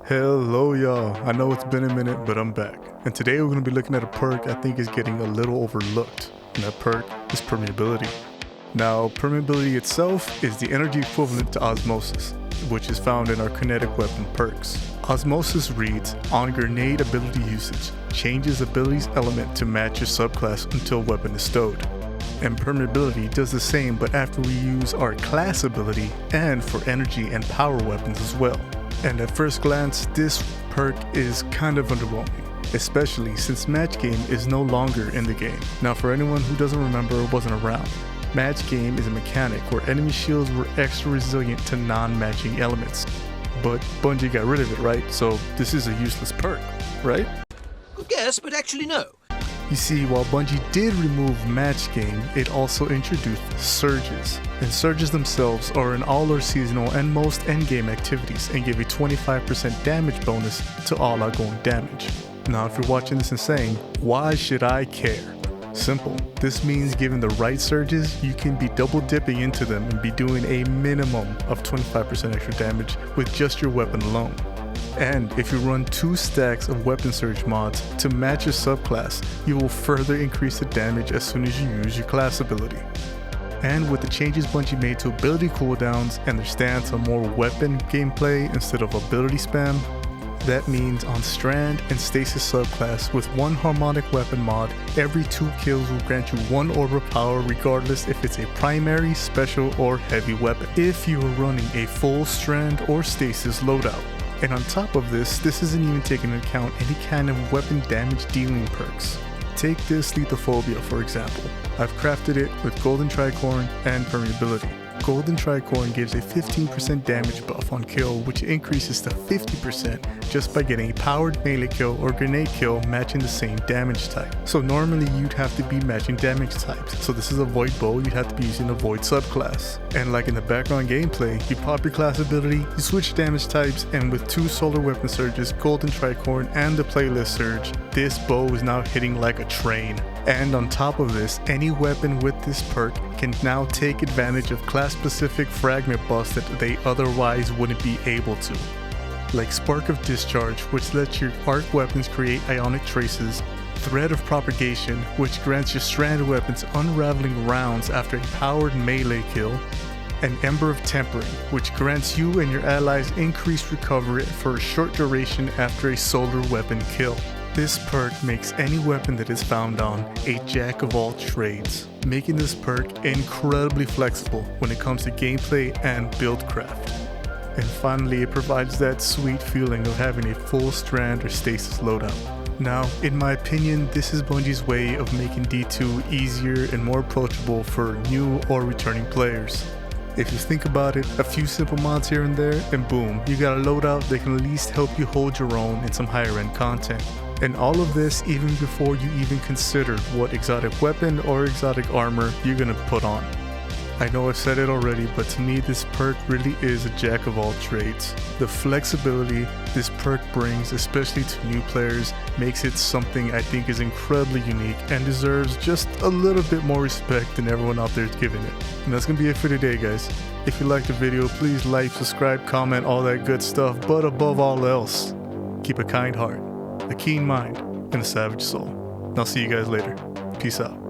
Hello y'all, I know it's been a minute, but I'm back. And today we're going to be looking at a perk I think is getting a little overlooked, and that perk is permeability. Now, permeability itself is the energy equivalent to osmosis, which is found in our kinetic weapon perks. Osmosis reads, on grenade ability usage, changes ability's element to match your subclass until weapon is stowed. And permeability does the same, but after we use our class ability and for energy and power weapons as well. And at first glance, this perk is kind of underwhelming, especially since match game is no longer in the game. Now for anyone who doesn't remember or wasn't around, match game is a mechanic where enemy shields were extra resilient to non-matching elements. But Bungie got rid of it, right? So this is a useless perk, right? Good guess, but actually no. You see, while Bungie did remove match game, it also introduced surges. And surges themselves are in all our seasonal and most endgame activities and give a 25% damage bonus to all outgoing damage. Now if you're watching this and saying, why should I care? Simple. This means given the right surges, you can be double dipping into them and be doing a minimum of 25% extra damage with just your weapon alone. And if you run 2 stacks of weapon surge mods to match your subclass, you will further increase the damage as soon as you use your class ability. And with the changes Bungie made to ability cooldowns and their stance on more weapon gameplay instead of ability spam, that means on Strand and Stasis subclass with 1 harmonic weapon mod, every 2 kills will grant you 1 orb of power regardless if it's a primary, special, or heavy weapon, if you are running a full Strand or Stasis loadout. And on top of this isn't even taking into account any kind of weapon damage dealing perks. Take this Lethophobia for example. I've crafted it with Golden Tricorn and Permeability. Golden Tricorn gives a 15% damage buff on kill, which increases to 50% just by getting a powered melee kill or grenade kill matching the same damage type. So normally you'd have to be matching damage types. So this is a void bow, you'd have to be using a void subclass. And like in the background gameplay, you pop your class ability, you switch damage types, and with 2 solar weapon surges, Golden Tricorn and the playlist surge, this bow is now hitting like a train. And on top of this, any weapon with this perk can now take advantage of class-specific fragment buffs that they otherwise wouldn't be able to. Like Spark of Discharge, which lets your arc weapons create ionic traces, Thread of Propagation, which grants your stranded weapons unraveling rounds after a powered melee kill, and Ember of Tempering, which grants you and your allies increased recovery for a short duration after a solar weapon kill. This perk makes any weapon that is found on a jack of all trades, making this perk incredibly flexible when it comes to gameplay and build craft. And finally, it provides that sweet feeling of having a full Strand or Stasis loadout. Now, in my opinion, this is Bungie's way of making D2 easier and more approachable for new or returning players. If you think about it, a few simple mods here and there, and boom, you got a loadout that can at least help you hold your own in some higher end content. And all of this even before you even consider what exotic weapon or exotic armor you're gonna put on. I know I've said it already, but to me this perk really is a jack of all trades. The flexibility this perk brings, especially to new players, makes it something I think is incredibly unique and deserves just a little bit more respect than everyone out there is giving it. And that's gonna be it for today, guys. If you liked the video, please like, subscribe, comment, all that good stuff, but above all else, keep a kind heart, a keen mind, and a savage soul. And I'll see you guys later. Peace out.